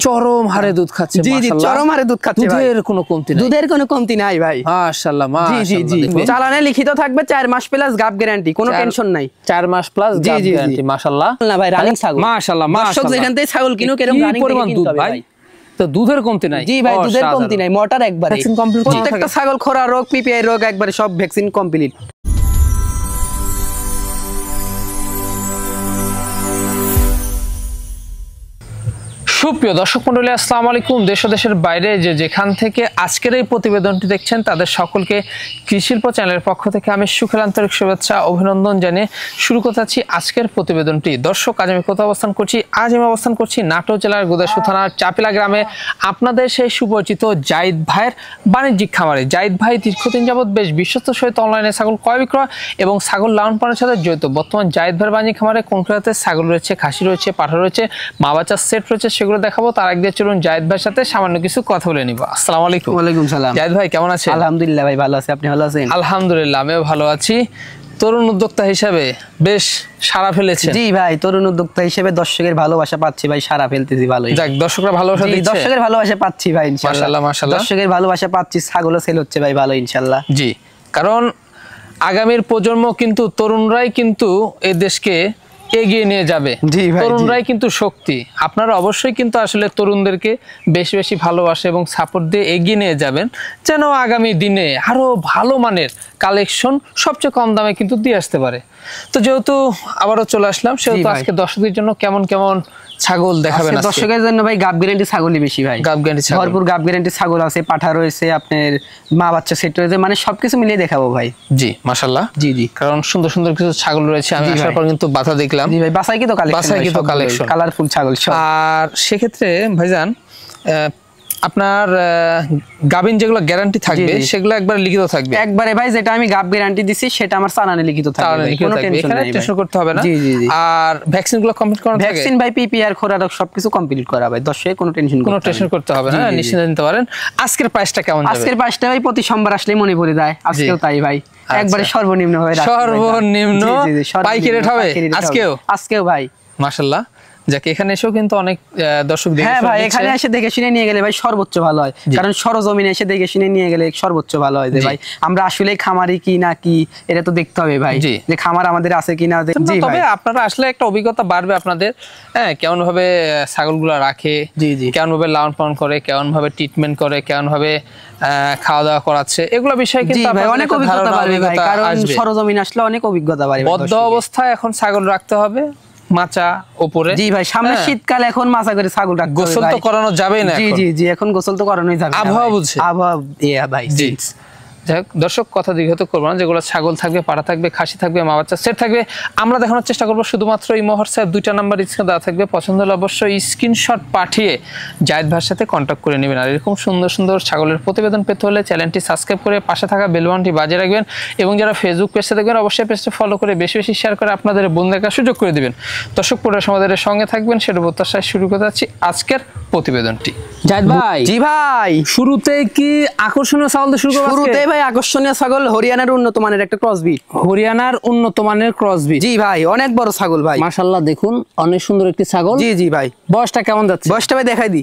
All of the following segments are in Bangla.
চরম হারে দুধ খাচ্ছে জি জি চরম হারে দুধ খাচ্ছে ভাই দুধের কোনো কমতি নাই দুধের কোনো কমতি নাই ভাই মাশাআল্লাহ মাশাআল্লাহ জি জি চালানে লিখিত থাকবে 4 মাস প্লাস গাব গ্যারান্টি কোনো টেনশন নাই 4 মাস প্লাস গাব গ্যারান্টি মাশাআল্লাহ না ভাই রানিং ছাগল মাশাআল্লাহ দর্শক যেখান থেকে ছাগল কিনো কেরম রানিং পরিমাণ দুধ ভাই তো দুধের কমতি নাই জি ভাই দুধের কমতি নাই মোটর একবারে ভ্যাকসিন কমপ্লিট প্রত্যেকটা ছাগল খরা রোগ পিপিআই রোগ একবারে সব ভ্যাকসিন কমপ্লিট সুপ্রিয় দর্শক মণ্ডলী আসসালামু আলাইকুম দেশ ও দেশের বাইরে যেখান থেকে আজকের এই প্রতিবেদনটি দেখছেন তাদের সকলকে কৃষিশিল্প চ্যানেলের পক্ষ থেকে আমি সুখের আন্তরিক শুভেচ্ছা অভিনন্দন জানিয়ে শুরু করতে যাচ্ছি আজকের প্রতিবেদনটি। দর্শক আজ আমি কোথাও অবস্থান করছি? আজ আমি অবস্থান করছি নাটোর জেলার গোদাসু থানার চাপিলা গ্রামে আপনাদের সেই সুপরিচিত জাহিদ ভাইয়ের বাণিজ্যিক খামারে। জাহিদ ভাই দীর্ঘদিন যাবৎ বেশ বিশ্বস্ত সহিত অনলাইনে ছাগল ক্রয় বিক্রয় এবং ছাগল লালন পালনের সাথে জড়িত। বর্তমান জাহিদ ভাইয়ের বাণিজ্যিক খামারে কোন খাতে ছাগল রয়েছে, খাসি রয়েছে, পাঠা রয়েছে, মা বাচ্চার সেট রয়েছে, সেগুলো দেখাবো। তার আগে চলুন জাহিদ ভাইয়ের সাথে সামান্য কিছু কথা বলে নিব। আসসালামু আলাইকুম। ওয়ালাইকুম সালাম। জাহিদ ভাই কেমন আছেন? আলহামদুলিল্লাহ ভাই ভালো আছি, আপনি ভালো আছেন? আলহামদুলিল্লাহ আমিও ভালো আছি। তরুণ উদ্যোক্তা হিসেবে বেশ সারা ফেলেছেন। জি ভাই তরুণ উদ্যোক্তা হিসেবে দর্শকের ভালোবাসা পাচ্ছি ভাই, সারা ফেলতেছি ভালোই। যাক দর্শকরা ভালোবাসা দিচ্ছে, দর্শকের ভালোবাসা পাচ্ছি ভাই ইনশাআল্লাহ। মাশাআল্লাহ মাশাআল্লাহ দর্শকের ভালোবাসা পাচ্ছি, ছাগলও সেল হচ্ছে ভাই ভালো ইনশাআল্লাহ। জি কারণ আগামীর প্রজন্ম কিন্তু তরুণরাই কিন্তু এই দেশকে এগিয়ে নিয়ে যাবে। তরুণরাই কিন্তু শক্তি। আপনারা অবশ্যই কিন্তু আসলে তরুণদেরকে বেশি বেশি ভালোবাসে এবং সাপোর্ট দিয়ে এগিয়ে নিয়ে যাবেন যেন আগামী দিনে আরো ভালো মানের কালেকশন সবচেয়ে কম দামে কিন্তু দিয়ে আসতে পারে। তো যেহেতু আবারও চলে আসলাম সেহেতু আজকে দর্শকদের জন্য কেমন কেমন ছাগল দেখাবেন? দর্শকের জন্য ভাই গাব গ্যারান্টি ছাগলই বেশি ভাই। গাব গ্যারান্টি ছাগল, ভরপুর গাব গ্যারান্টি ছাগল আছে, পাঠা রয়েছে, আপনার মা বাচ্চা সেট রয়েছে, মানে সবকিছু মিলিয়ে দেখাবো ভাই। জি মাশাআল্লাহ। জি জি কারণ সুন্দর সুন্দর কিছু ছাগল রয়েছে। আমি আসার পর কিন্তু বাতা দেখলাম। জি ভাই বাসাই কি তো কালেকশন, বাসাই কি তো কালেকশন, কালারফুল ছাগল সব। আর সেক্ষেত্রে ভাইজান আপনার গাবিন যেগুলো গ্যারান্টি থাকবে সেগুলো একবার লিখিত থাকবে একবারে ভাই, যেটা আমি গাব গ্যারান্টি দিছি সেটা আমার চালানে লিখিত থাকবে, কোনো টেনশন নাই, টেনশন করতে হবে না। জি জি জি। আর ভ্যাকসিন গুলো কমপ্লিট করা থাকে? ভ্যাকসিন ভাই পিপিআর খোরাক সবকিছু কমপ্লিট করা ভাই, দর্শকের কোনো টেনশন করতে হবে না, নিশ্চিন্তে নিতে পারেন। আজকের প্রাইসটা কেমন যাবে? আজকের প্রাইসটা ভাই প্রতি সোমবার আসলেই মনে পড়ে যায়, আজকেও তাই ভাই একবারে সর্বনিম্ন হয়ে রাখছি। সর্বনিম্ন পাইকারি রেট হবে আজকেও ভাই মাশাআল্লাহ। যাকে এখানে এসেও কিন্তু অনেক দর্শক দেখে, হ্যাঁ ভাই এখানে এসে দেখে শুনে নিয়ে গেলে ভাই সর্বোচ্চ ভালো হয়, কারণ সরজমিনে এসে দেখে শুনে নিয়ে গেলে সর্বোচ্চ ভালো হয় যে ভাই আমরা আসলে খামারি কি না কি এটা তো দেখতে হবে ভাই, যে খামার আমাদের আছে কিনা। জি তবে আপনারা আসলে একটা অভিজ্ঞতা বাড়বে আপনাদের, হ্যাঁ কেমন ভাবে ছাগলগুলো রাখে, জি জি কেমন ভাবে লালন পালন করে, কেমন ভাবে ট্রিটমেন্ট করে, কেমন ভাবে খাওয়া দাওয়া করাচ্ছে, এগুলো বিষয়ে কিন্তু অনেক অভিজ্ঞতা বাড়বে ভাই, কারণ সরজমিনে আসলে অনেক অভিজ্ঞতা বাড়বে। বদ্ধ অবস্থায় এখন ছাগল রাখতে হবে মাচা উপরে। জি ভাই সামনে শীতকাল, এখন মাচা করে ছাগল রাখতে হবে, গোসল তো করানো যাবে না। জি জি জি এখন গোসল তো করানোই যাবে, আবহাওয়া বুঝছে, আবহাওয়া ভাই। জি যাই হোক দর্শক কথা দীর্ঘত করবো না, যেগুলো ছাগল থাকবে, পাড়া থাকবে, খাসি থাকবে, মা বাচ্চা সেট থাকবে, আমরা দেখানোর চেষ্টা করবো। শুধুমাত্র এই হোয়াটসঅ্যাপ 2টা নাম্বার স্ক্রিনে দেওয়া থাকবে, পছন্দ হলে অবশ্যই স্ক্রিনশট পাঠিয়ে জাহিদ ভাইয়ের সাথে কন্ট্যাক্ট করে নেবেন। আর এরকম সুন্দর সুন্দর ছাগলের প্রতিবেদন পেতে হলে চ্যানেলটি সাবস্ক্রাইব করে পাশে থাকা বেল বাটনটি বাজিয়ে রাখবেন এবং যারা ফেসবুক পেজে দেখবেন অবশ্যই পেজটা ফলো করে বেশি বেশি শেয়ার করে আপনাদের বন্ধু দেখার সুযোগ করে দিবেন। দর্শক পুরো সমাজের সঙ্গে থাকবেন, সেটা প্রত্যাশায় শুরু করতে যাচ্ছি আজকের প্রতিবেদনটি। জাহিদ ভাই, জি ভাই শুরুতে কি আকর্ষণীয় ছাগল দিয়ে শুরু করব? শুরুতেই ভাই আকর্ষণীয় ছাগল হরিয়ানার উন্নত মানের একটা ক্রসবিট। হরিয়ানার উন্নত মানের ক্রসবিট। জি ভাই অনেক বড় ছাগল ভাই, মাশাআল্লাহ দেখুন অনেক সুন্দর একটি ছাগল। জি জি ভাই বয়সটা কেমন যাচ্ছে? বয়সটা ভাই দেখাই দি,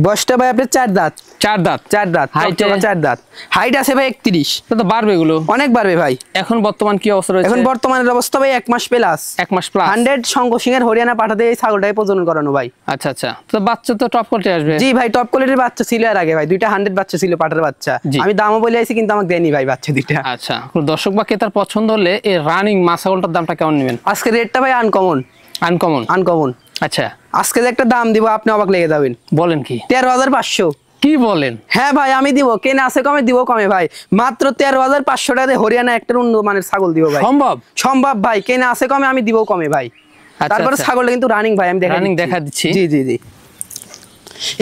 বয়সটা ভাই আপনার 4 দাঁত। 4 দাঁত, 4 দাঁত, হাইট 4 দাঁত, হাইট আছে ভাই 31। তো বাড়বে এগুলো, অনেক বাড়বে ভাই। এখন বর্তমান কি অবস্থা রয়েছে? এখন বর্তমানের অবস্থা ভাই 1 মাস প্লাস, 1 মাস প্লাস 100 শঙ্করসিংহের হরিয়ানা পাঠাতে এই ছাগলটাই প্রজনন করানো ভাই। আচ্ছা আচ্ছা, তো বাচ্চা তো টপ কোয়ালিটি আসবে? জি ভাই টপ কোয়ালিটির বাচ্চা ছিল এর আগে ভাই, 2টা 100 বাচ্চা ছিল পাঠার বাচ্চা, আমি দামও বলে আইছি কিন্তু আমাকে দেয়নি ভাই বাচ্চা 2টা। আচ্ছা দর্শক বা ক্রেতার পছন্দ হলে এই রানিং মা ছাগলটার দামটা কেমন নেবেন? আজকে রেটটা ভাই আনকমন। আচ্ছা আজকে যে একটা দাম দিব আপনি অবাক লেগে যাবেন। বলেন কি? 13,500। কি বলেন? হ্যাঁ ভাই আমি দিব, কেন আছে কমে দিব কমে ভাই, মাত্র 13,500 টাকা দিয়ে হরিয়ানা একটা উন্নত মানের ছাগল দিব ভাই। সম্ভব ভাই, কেন আছে কমে আমি দিব কমে ভাই। তারপরে ছাগলটা কিন্তু রানিং ভাই, আমি দেখা দিচ্ছি। জি জি জি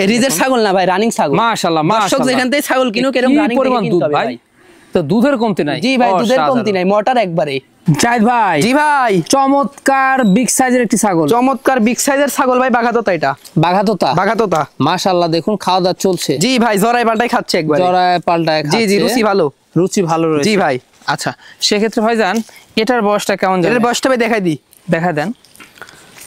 এই রিজের ছাগল না ভাই, রানিং ছাগল। মাশাআল্লাহ দর্শক যেখান থেকে ছাগল কিনো কেরম রানিং পরিমাণ দুধ ভাই, তো দুধের কমতি নাই। জি ভাই দুধের কমতি নাই, মোটর একবারে। জাহিদ ভাই, জি ভাই চমৎকার বিগ সাইজের একটি ছাগল, চমৎকার বিগ সাইজের ছাগল ভাই, বাঘাতোতা। এটা বাঘাতোতা মাশাআল্লাহ দেখুন খাওয়া দাওয়া চলছে। জি ভাই জরাই পাল্টাই খাচ্ছে একবার, জরাই পাল্টাই খাচ্ছে। জি জি রুচি ভালো রয়েছে। জি ভাই আচ্ছা সেক্ষেত্রে ভাইজান এটার বয়সটা কেমন যাবে? এর বয়সটা ভাই দেখাই দি, দেখা দেন।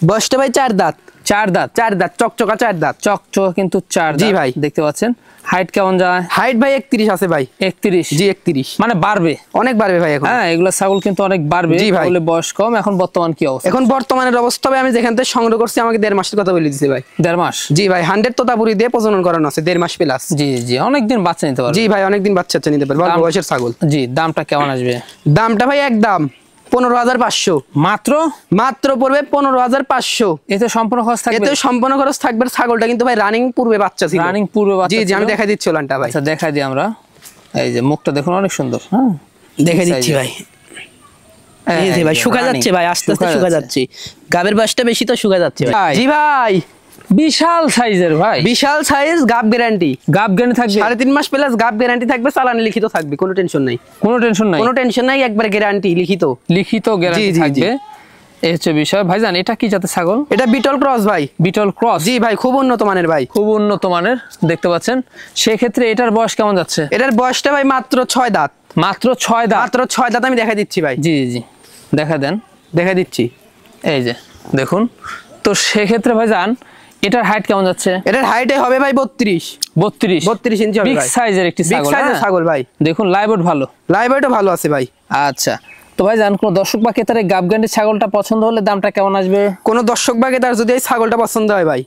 বয়সটা ভাই 4 দাঁত। চার দাঁত চকচকা 4 দাঁত চকচকা কিন্তু 4 দাঁত। জি ভাই দেখতে পাচ্ছেন। হাইট কেমন যায়? হাইট ভাই 31 আছে ভাই। 31? জি 31। মানে বাড়বে, অনেক বাড়বে ভাই এখন। হ্যাঁ এগুলা ছাগল কিন্তু অনেক বাড়বে। জি ভাই। বলে বয়স কম। এখন বর্তমান কি অবস্থা? এখন বর্তমানের অবস্থা ভাই আমি যেখান থেকে সংগ্রহ করছি আমাকে 1.5 মাসের কথা বলে দিয়েছে ভাই। 1.5 মাস? জি ভাই 100 তোতাপুরি দিয়ে প্রজনন করানো আছে 1.5 মাস প্লাস। জি জি অনেকদিন বাচ্চা নিতে পারবে। জি ভাই অনেকদিন বাচ্চা নিতে পারবে অল্প বয়সের ছাগল। জি দামটা কেমন আসবে? দামটা ভাই একদম 15,500 মাত্র। মাত্র পড়বে 15,500। এতে সম্পূর্ণ খরচ থাকবে? এতে সম্পূর্ণ খরচ থাকবে। ছাগলটা কিন্তু ভাই রানিং পূর্বে বাচ্চা ছিল। রানিং পূর্বে বাচ্চা? জি জি আমি দেখাই দিচ্ছি ওলানটা ভাই। আচ্ছা দেখাই দিই আমরা। এই যে মুখটা দেখুন অনেক সুন্দর। হ্যাঁ দেখাই দিচ্ছি ভাই। এই যে ভাই শুকা যাচ্ছে ভাই, আস্তে আস্তে শুকা যাচ্ছে। গাবের বয়সটা বেশি তো শুকা যাচ্ছে ভাই। জি ভাই বিশাল সাইজের ভাই। বিশাল সাইজ, গাব গ্যারান্টি। গাব গ্যারান্টি থাকবে? 3.5 মাস প্লাস গাব গ্যারান্টি থাকবে। চালানে লিখিত থাকবে, কোনো টেনশন নাই। কোনো টেনশন নাই? কোনো টেনশন নাই, একবার গ্যারান্টি লিখিত। লিখিত গ্যারান্টি থাকবে। এই হচ্ছে বিষয়। ভাইজান এটা কি জাতের ছাগল? এটা বিটল ক্রস ভাই। বিটল ক্রস? জি ভাই খুব উন্নত মানের ভাই। খুব উন্নত মানের দেখতে পাচ্ছেন। সেক্ষেত্রে এটার বয়স কেমন যাচ্ছে? এটার বয়সটা ভাই মাত্র 6 দাঁত। মাত্র 6 দাঁত? মাত্র 6 দাঁত। আমি দেখাই দিচ্ছি ভাই। জি জি দেখা দেন। দেখাই দিচ্ছি। এই যে দেখুন। তো সেক্ষেত্রে ভাইজান এটার হাইট কেমন যাচ্ছে? এটার হাইটে হবে ভাই 32 ইঞ্চি হবে বিগ ভাই। সাইজের একটি বিগ ছাগল। সাইজের ছাগল ভাই। দেখুন লাইভট ভালো। লাইভটা ভালো আছে ভাই। আচ্ছা তো ভাইজান কোন দর্শক বা ক্রেতার গাব গ্যারান্টি ছাগলটা পছন্দ হলে দামটা কেমন আসবে? কোন দর্শক বা ক্রেতার যদি এই ছাগলটা পছন্দ হয় ভাই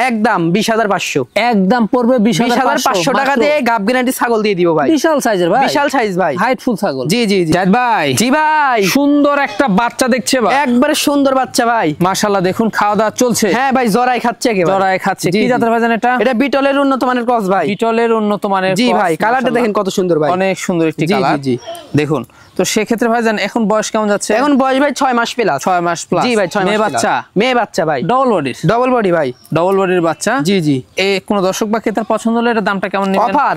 একদম 20,500। একদম পড়বে 20,500 টাকা দিয়ে গাব গ্যারান্টি ছাগল দিয়ে দিব ভাই। বিশাল সাইজের ভাই। বিশাল সাইজ ভাই। হাইট ফুল ছাগল। জি জি জি জাহিদ ভাই। জি ভাই সুন্দর একটা বাচ্চা দেখছে ভাই। একবারে সুন্দর বাচ্চা ভাই। মাশাআল্লাহ দেখুন খাওয়া দাওয়া চলছে। হ্যাঁ ভাই জরাই খাচ্ছে একেবারে। জরাই খাচ্ছে। কি জাতের ভাইজান এটা? এটা বিটলের উন্নত মানের ক্রস ভাই। বিটলের উন্নত মানের জি ভাই কালারটা দেখেন কত সুন্দর ভাই। অনেক সুন্দর একটি কালার। জি জি দেখুন। তো সেক্ষেত্রে ভাইজান এখন বয়স কেমন যাচ্ছে? এখন বয়স ভাই 6 মাস প্লাস। 6 মাস প্লাস? জি ভাই 6 মাস। মেয়ে বাচ্চা? মেয়ে বাচ্চা ভাই। ডবল বডির? ডবল বডি ভাই। ডবল বডির বাচ্চা? জি জি। এই কোন দর্শক বা ক্রেতার পছন্দ হলে এর দামটা কেমন নেবেন? অফার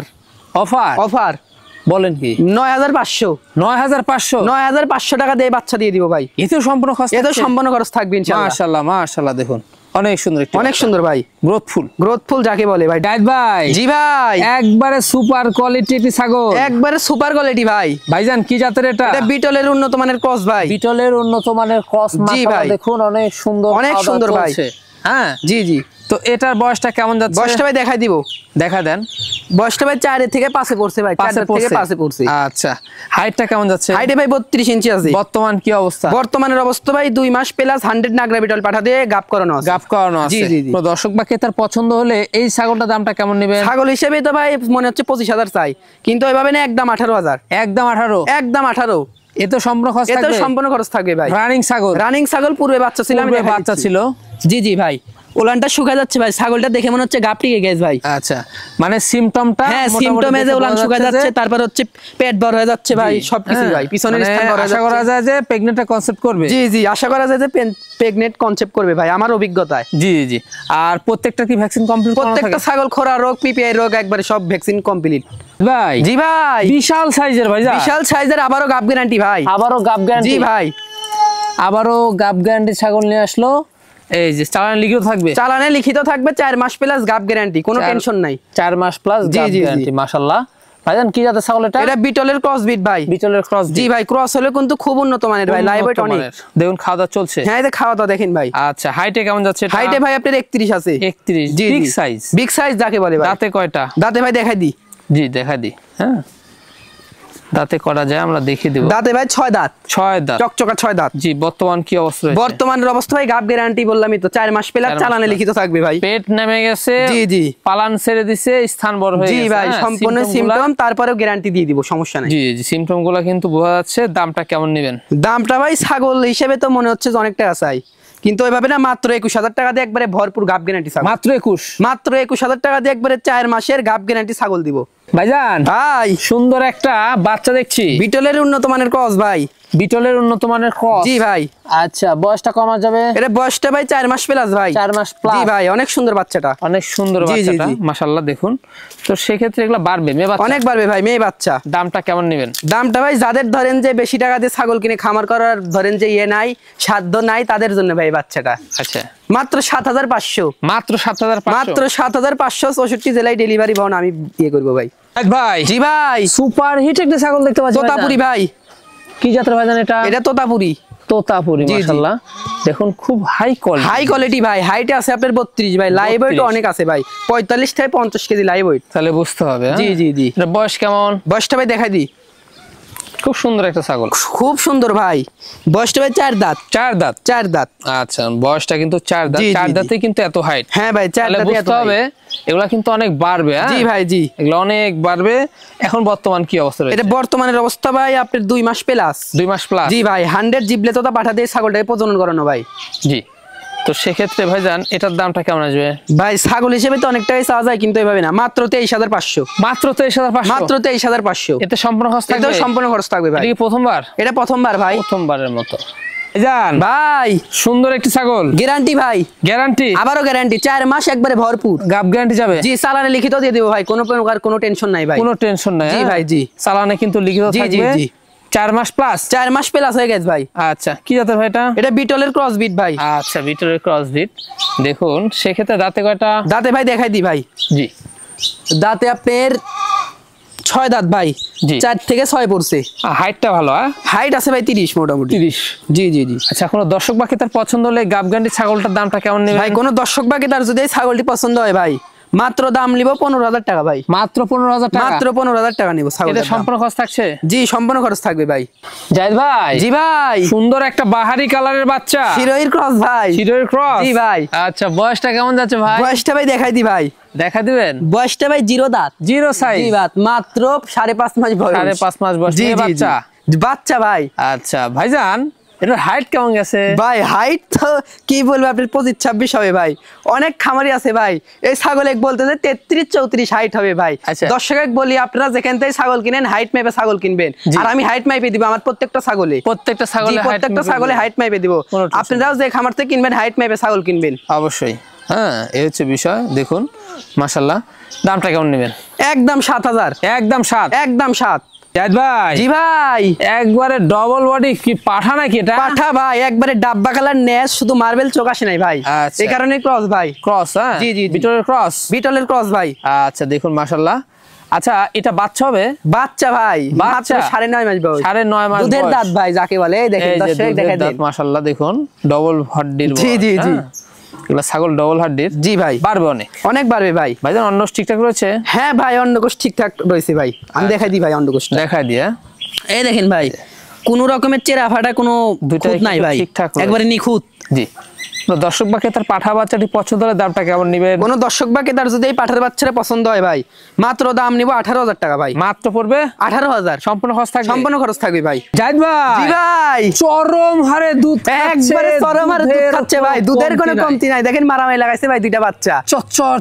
অফার অফার বলেন কি? 9,500। 9,500? 9,500 টাকা দিয়ে বাচ্চা দিয়ে দিব ভাই। এতেও সম্পূর্ণ খরচ? এতেও সম্পূর্ণ খরচ থাকবে ইনশাআল্লাহ। মাশাআল্লাহ মাশাআল্লাহ দেখুন অনেক সুন্দর একটি অনেক সুন্দর ভাই। গ্রোথফুল যাকে বলে ভাই। জাহিদ ভাই। জি ভাই একবারে সুপার কোয়ালিটি একটি ছাগল। একবারে সুপার কোয়ালিটি ভাই। ভাইজান কি জাতের এটা? এটা বিটলের উন্নত মানের ক্রস ভাই। বিটলের উন্নত মানের ক্রস। জি ভাই দেখুন অনেক সুন্দর। অনেক সুন্দর ভাই। হ্যাঁ জি জি। তো এটার বয়সটা কেমন যাচ্ছে? বয়সটা ভাই দেখাই দিব। দেখা দেন। বয়সটা ভাই 4 থেকে 5 পড়ছে ভাই। 4 থেকে 5 পড়ছে। আচ্ছা হাইটটা কেমন যাচ্ছে? হাইটে ভাই 32 ইঞ্চি আছে। বর্তমান কি অবস্থা? বর্তমানের অবস্থা ভাই 2 মাস প্লাস 100 নাগরা বিটল পাঠা দিয়ে গাব করানো আছে। গাব করানো আছে। জি জি জি। তো দর্শক বা ক্রেতার পছন্দ হলে এই ছাগলটার দামটা কেমন নেবেন? ছাগল হিসেবে তো ভাই মনে হচ্ছে 25,000 চাই, কিন্তু ওইভাবে না একদম 18,000। একদম 18? একদম 18। এতে সম্পূর্ণ খরচ থাকবে? এতে সম্পূর্ণ খরচ থাকবে ভাই। রানিং ছাগল? রানিং ছাগল পূর্বে বাচ্চা ছিল। আমি বাচ্চা ছিল। জি জি ভাই। ওলানটা শুকা যাচ্ছে ভাই। ছাগলটা দেখে মনে হচ্ছে গাপ টিকে গেছে ভাই। আচ্ছা মানে সিম্পটমটা? হ্যাঁ সিম্পটমে যে ওলান শুকা যাচ্ছে, তারপর হচ্ছে পেট বড় হয়ে যাচ্ছে ভাই, সবকিছু ভাই পিছনের স্থান বড় হয়ে যাচ্ছে। আশা করা যায় যে প্রেগন্যান্টটা কনসেপ্ট করবে। জি জি আশা করা যায় যে প্রেগন্যান্ট কনসেপ্ট করবে ভাই আমার অভিজ্ঞতায়। জি জি। আর প্রত্যেকটা কি ভ্যাকসিন কমপ্লিট করানো থাকে? প্রত্যেকটা ছাগল খোরা রোগ, পিপিআই রোগ একবারে সব ভ্যাকসিন কমপ্লিট ভাই। জি ভাই বিশাল সাইজের ভাই। বিশাল সাইজের। আবারও গাব গ্যারান্টি ভাই। আবারও গাব গ্যারান্টি? জি ভাই আবারও গাব গ্যারান্টি ছাগল নিয়ে আসলো। এই যে চালানে লিখিত থাকবে? চালানে লিখিত থাকবে। 4 মাস প্লাস গাব গ্যারান্টি, কোনো টেনশন নাই। 4 মাস প্লাস গাব গ্যারান্টি। মাশাআল্লাহ। ভাইজান কি জাতের ছাগল এটা? এটা বিটলের ক্রস বিট ভাই। বিটলের ক্রস? জি ভাই ক্রস হলে কিন্তু খুব উন্নত মানের ভাই। লাইভ ওয়েট অনেক। দেখুন খাওয়া দাওয়া চলছে? হ্যাঁ এই যে খাওয়া দাওয়া দেখেন ভাই। আচ্ছা হাইটে কেমন যাচ্ছে এটা? হাইটে ভাই আপনার 31 আছে। 31? জি বিগ সাইজ? বিগ সাইজ যাকে বলে ভাই। দাঁতে কয়টা? দাঁতে ভাই দেখাই দি। জি দেখাই দি। হ্যাঁ দাঁতে করা যায় আমরা দেখিয়ে দেব। দাঁতে ভাই 6 দাঁত। 6 দাঁত? চকচকা 6 দাঁত। জি। বর্তমান কি অবস্থা? বর্তমানের অবস্থা ভাই গাব গ্যারান্টি বললামই তো। 4 মাস প্লাস চালানে লিখিত থাকবে ভাই। পেট নেমে গেছে? জি জি। পালান ছেড়ে দিছে, স্থান বড় হয়ে গেছে? জি ভাই সম্পূর্ণ সিম্পটম, তারপরেও গ্যারান্টি দিয়ে দিব, সমস্যা নাই। জি জি সিম্পটম গুলো কিন্তু বোঝা যাচ্ছে। দামটা কেমন নেবেন? দামটা ভাই ছাগল হিসেবে তো মনে হচ্ছে যে অনেক টাকা চাই, কিন্তু ওইভাবে না। মাত্র 21,000 টাকা দিয়ে একবারে ভরপুর গাব গ্যারান্টি ছাগল। মাত্র 21? মাত্র 21,000 টাকা দিয়ে একবারে 4 মাসের গাব গ্যারান্টি ছাগল দিব ভাইজান। ভাই সুন্দর একটা বাচ্চা দেখছি। বিটলের উন্নত মানের ক্রস ভাই। বিটলের উন্নত মানের ক্রস? জি ভাই। আচ্ছা বয়সটা কমা যাবে? এটা বয়সটা ভাই 4 মাস প্লাস ভাই। 4 মাস প্লাস? জি ভাই অনেক সুন্দর বাচ্চাটা। অনেক সুন্দর বাচ্চাটা মাশাআল্লাহ দেখুন। তো সেই ক্ষেত্রে এগুলা বাড়বে? মেয়ে বাচ্চা? অনেক বাড়বে ভাই, মেয়ে বাচ্চা। দামটা কেমন নেবেন? দামটা ভাই যাদের ধরেন যে বেশি টাকা দিয়ে ছাগল কিনে খামার করার ধরেন যে নাই, সাধ্য নাই, তাদের জন্য ভাই বাচ্চাটা। আচ্ছা মাত্র 7,500। মাত্র 7,500? মাত্র 7,500। 64 জেলায় ডেলিভারি বহন আমি করবো ভাই। ভাই জি ভাই সুপার হিট একটা ছাগল দেখতে পাচ্ছি। তোতাপুরি ভাই। কি জাতের ভাইজান এটা? এটা তোতাপুরি। তোতাপুরি মাশাআল্লাহ দেখুন খুব হাই কোয়ালিটি ভাই হাইটে আছে আপনার 32 ভাই লাইভ ওয়েট অনেক আছে ভাই 45 থেকে 50 কেজি লাইভ ওয়েট তাহলে বুঝতে হবে জি জি জি এটা বয়স কেমন বয়সটা ভাই দেখাই দি খুব সুন্দর একটা ছাগল খুব সুন্দর ভাই বয়সটা ভাই 4 দাঁত 4 দাঁত আচ্ছা বয়সটা কিন্তু 4 দাঁত 4 দাঁতে কিন্তু এত হাইট হ্যাঁ ভাই 4 দাঁতে এত বুঝতে হবে এগুলা কিন্তু অনেক বাড়বে জি ভাই জি এগুলা অনেক বাড়বে এখন বর্তমান কি অবস্থা রয়েছে এটা বর্তমানের অবস্থা ভাই আপনার 2 মাস প্লাস জি ভাই 100 জিবলে তোতা পাঠা দিয়ে ছাগলটাকে প্রজনন করানো ভাই জি তো সেক্ষেত্রে ভাইজান এটার দামটা কেমন আসবে ভাই ছাগল হিসেবে তো অনেকটাই চাওয়া যায় কিন্তু এইভাবে না মাত্র 23500 মাত্র 23500 মাত্র 23500 এতে সম্পূর্ণ খরচ থাকবে এটা সম্পূর্ণ খরচ থাকবে ভাই এটা কি প্রথমবার এটা প্রথমবার ভাই প্রথমবারের মতো ভাইজান ভাই সুন্দর একটি ছাগল গ্যারান্টি ভাই গ্যারান্টি আবারও গ্যারান্টি 4 মাস একবারে ভরপুর গাব গ্যারান্টি যাবে জি চালানে লিখিত দিয়ে দেব ভাই কোনো প্রকার কোনো টেনশন নাই ভাই কোনো টেনশন নাই জি ভাই জি চালানে কিন্তু লিখিত থাকবে জি 4 মাস প্লাস 4 মাস প্লাস হয়ে গেছে ভাই আচ্ছা কি জাতের ভাই এটা বিটলের ক্রস বিট ভাই আচ্ছা বিটলের ক্রস বিট দেখুন সেক্ষেত্রে দাঁতে কয়টা দাঁতে ভাই দেখাই দি ভাই জি দাঁতে আপনার 6 দাঁত ভাই 4 থেকে 6 পড়ছে হাইটটা ভালো হাইট আছে ভাই 30 মোটামুটি 30 জি জি জি আচ্ছা কোনো দর্শক বাকি তার পছন্দ হলে গাবগান্ডি ছাগলটার দামটা কেমন নেবে ভাই কোনো দর্শক বাকি তার যদি ছাগলটি পছন্দ হয় ভাই মাত্র দাম নিব 15000 টাকা ভাই মাত্র 15000 টাকা মাত্র 15000 টাকা নিব ছাগল এটা সম্পূর্ণ খরচ থাকছে জি সম্পূর্ণ খরচ থাকবে ভাই জায়েদ ভাই জি ভাই সুন্দর একটা বাহারি কালারের বাচ্চা শিরোহির ক্রস ভাই শিরোহির ক্রস জি ভাই আচ্ছা বয়সটা কেমন যাচ্ছে ভাই বয়সটা ভাই দেখাই দি ভাই দেখা দিবেন বয়সটা ভাই 0 দাঁত 0 সাইজ জি ভাই মাত্র 5.5 মাস বয়স 5.5 মাস বয়স বাচ্চা বাচ্চা ভাই আচ্ছা ভাইজান এটার হাইট কেমন গেছে ভাই হাইট তো কি বলবো আপনার 25-26 হবে ভাই অনেক খামারি আছে ভাই এই ছাগল এক বলতে যে 33-34 হাইট হবে ভাই দর্শক বলি আপনারা যেখান থেকে ছাগল কিনেন হাইট মেপে ছাগল কিনবেন আর আমি হাইট মেপে দিব আমার প্রত্যেকটা ছাগলে হাইট মেপে দিব আপনারাও যে খামার থেকে কিনবেন হাইট মেপে ছাগল কিনবেন অবশ্যই হ্যাঁ এই হচ্ছে বিষয় দেখুন মাশাআল্লাহ দামটা কেমন নেবেন একদম 7000 একদম 7 জায়েদ ভাই জি ভাই একবারে ডবল বডি কি পাঠা নাকি এটা পাঠা ভাই একবারে ডাব্বা কালার নেস শুধু মার্বেল চোখ আসে নাই ভাই এই কারণে ক্রস ভাই ক্রস হ্যাঁ জি জি বিটলের ক্রস ভাই আচ্ছা দেখুন মাশাআল্লাহ আচ্ছা এটা বাচ্চা হবে বাচ্চা ভাই বাচ্চা 9.5 মাস বয়স 9.5 মাস দুধের দাঁত ভাই যাকে বলে এই দেখেন দর্শক দেখাই দেন মাশাআল্লাহ দেখুন ডবল হাড্ডির জি জি জি এগুলা ছাগল ডবল হাড্ডির জি ভাই বাড়বে অনেক বাড়বে ভাই ভাইজান অন্নকোষ ঠিকঠাক রয়েছে হ্যাঁ ভাই অন্নকোষ ঠিকঠাক রয়েছে ভাই আমি দেখাই দিই ভাই অন্নকোষ দেখাই দিয়ে এই দেখেন ভাই কোন রকমের চেরা ফাটা কোনো খুঁত নাই ভাই একবারে নিখুঁত জি দর্শক বা ক্রেতার পাঠা বাচ্চাটি পছন্দ হলে দামটা কেমন নেবেন কোন দর্শক বা ক্রেতার যদি এই পাঠার বাচ্চাটা পছন্দ হয় ভাই মাত্র দাম নিব 18000 টাকা ভাই মাত্র পড়বে 18000 সম্পূর্ণ খরচ থাকবে ভাই জায়েদ ভাই জি ভাই চরম হারে দুধ একবারে চরম হারে দুধ খাচ্ছে ভাই দুধের কোনো কমতি নাই দেখেন মারামারি লাগাইছে ভাই দুইটা বাচ্চা চচ্চর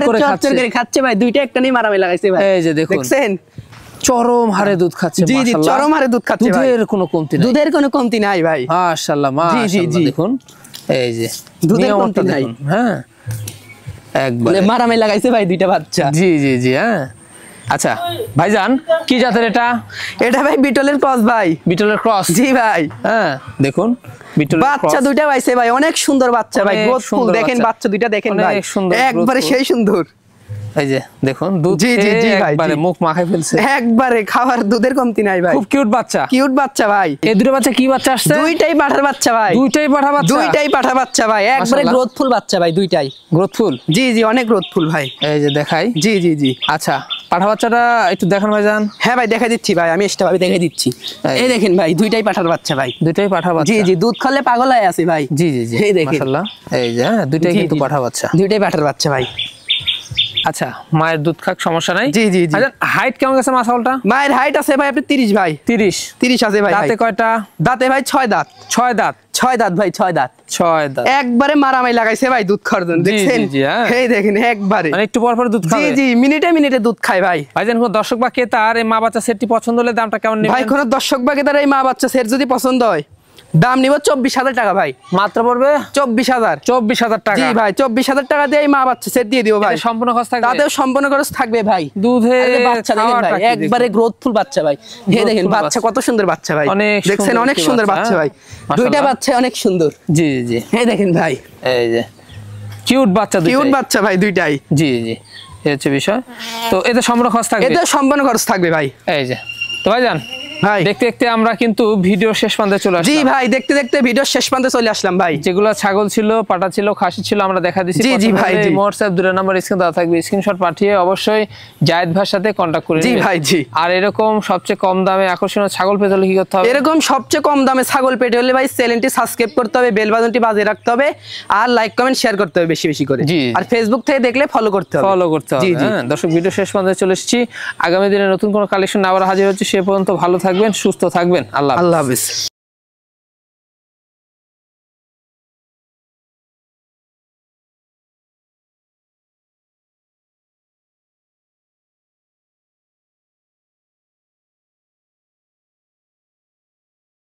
করে খাচ্ছে ভাই দুইটা একটা নেই মারামারি লাগাইছে ভাই এই যে দেখুন দেখছেন চরম হারে দুধ খাচ্ছে জি জি চরম হারে দুধ খাচ্ছে ভাই দুধের কোনো কমতি নাই ভাই মাশাআল্লাহ মাশাআল্লাহ দেখুন এই যে দুধের কমতি নাই হ্যাঁ একবারে মারামারি লাগাইছে ভাই দুইটা বাচ্চা জি জি জি হ্যাঁ আচ্ছা ভাইজান কি জাতের এটা ভাই বিটলের ক্রস ভাই বিটলের ক্রস জি ভাই হ্যাঁ দেখুন বিটলের বাচ্চা দুইটা পাইছে ভাই অনেক সুন্দর বাচ্চা ভাই গ্রোথফুল দেখেন বাচ্চা দুইটা দেখেন ভাই একবারে সেই সুন্দর এই যে দেখুন দুধ একবারে মুখ মাখায় ফেলছে একবারে খাবার দুধের কমতি নাই ভাই খুব কিউট বাচ্চা ভাই এই দুটো বাচ্চা কি বাচ্চা আসছে দুইটাই পাঠার বাচ্চা ভাই দুইটাই পাঠা বাচ্চা ভাই একবারে গ্রোথফুল বাচ্চা ভাই দুইটাই গ্রোথফুল জি জি অনেক গ্রোথফুল ভাই এই যে দেখাই জি জি জি আচ্ছা পাঠা বাচ্চাটা একটু দেখান ভাইজান হ্যাঁ ভাই দেখাই দিচ্ছি ভাই আমি এক্সট্রা ভাবে দেখাই দিচ্ছি এই দেখেন ভাই দুইটাই পাঠার বাচ্চা ভাই দুইটাই পাঠা বাচ্চা জি জি দুধ খালে পাগল হয়ে আছে ভাই জি জি জি এই দেখেন মাশাআল্লাহ এই যে দুইটাই কিন্তু পাঠা বাচ্চা দুইটাই পাঠার বাচ্চা ভাই আচ্ছা মায়ের দুধ খাক সমস্যা নাই জি জি জি আচ্ছা হাইট কেমন গেছে মাছালটা মায়ের হাইট আছে ভাই আপনি 30 ভাই 30 আছে ভাই দাঁতে কয়টা দাঁতে ভাই 6 দাঁত 6 দাঁত 6 দাঁত ভাই 6 দাঁত একবারে মারামারি লাগাইছে ভাই দুধ খাওয়ার জন্য দেখছেন এই দেখেন একবারে মানে একটু পর পর দুধ খায় জি জি মিনিটে দুধ খায় ভাই ভাইজান কোন দর্শক বা ক্রেতা আর এই মা বাচ্চা সেটটি পছন্দ হলে দামটা কেমন নেবেন ভাই কোন দর্শক বা ক্রেতার এই মা বাচ্চা সেট যদি পছন্দ হয় দাম নিব 24000 টাকা ভাই মাত্র পড়বে 24000 টাকা জি ভাই 24000 টাকা দিয়ে এই মা বাচ্চা সেট দিয়ে দিও ভাই সম্পূর্ণ খরচ থাকবে তাতেও সম্পূর্ণ খরচ থাকবে ভাই দুধে বাচ্চা দেখেন ভাই একবারে গ্রোথফুল বাচ্চা ভাই এই দেখেন বাচ্চা কত সুন্দর বাচ্চা ভাই দেখছেন অনেক সুন্দর বাচ্চা ভাই দুইটা বাচ্চা অনেক সুন্দর জি জি এই দেখেন ভাই এই যে কিউট বাচ্চা ভাই দুইটাই জি জি এই হচ্ছে বিষয় তো এতে সম্পূর্ণ খরচ থাকবে এতে সম্পূর্ণ খরচ থাকবে ভাই এই যে তো ভাইজান ভাই দেখতে দেখতে আমরা কিন্তু ভিডিও শেষ প্রান্তে চলে আসলাম। জি ভাই, দেখতে দেখতে ভিডিও শেষ প্রান্তে চলে আসলাম ভাই। যেগুলো ছাগল ছিল, পাটা ছিল, খাসি ছিল আমরা দেখা দিছি। জি জি ভাই, হোয়াটসঅ্যাপ দুটো নাম্বার স্ক্রিনে দেওয়া থাকবে, স্ক্রিনশট পাঠিয়ে অবশ্যই জায়েদ ভাইয়ের সাথে কন্টাক্ট করে জি ভাই জি। আর এরকম সবচেয়ে কম দামে আকর্ষণীয় ছাগল পেতে হলে কি করতে হবে? এরকম সবচেয়ে কম দামে ছাগল পেতে হলে ভাই চ্যানেলটি সাবস্ক্রাইব করতে হবে, বেল বাটনটি বাজিয়ে রাখতে হবে, আর লাইক কমেন্ট শেয়ার করতে হবে বেশি বেশি করে। আর ফেসবুক থেকে দেখলে ফলো করতে হবে। জি জি। দর্শক ভিডিও শেষ পর্যন্ত চলে এসেছি। আগামী দিনে নতুন কোনো কালেকশন আবার হাজির হচ্ছে। সে পর্যন্ত ভালো থাকবেন, সুস্থ থাকবেন। আল্লাহ হাফেজ।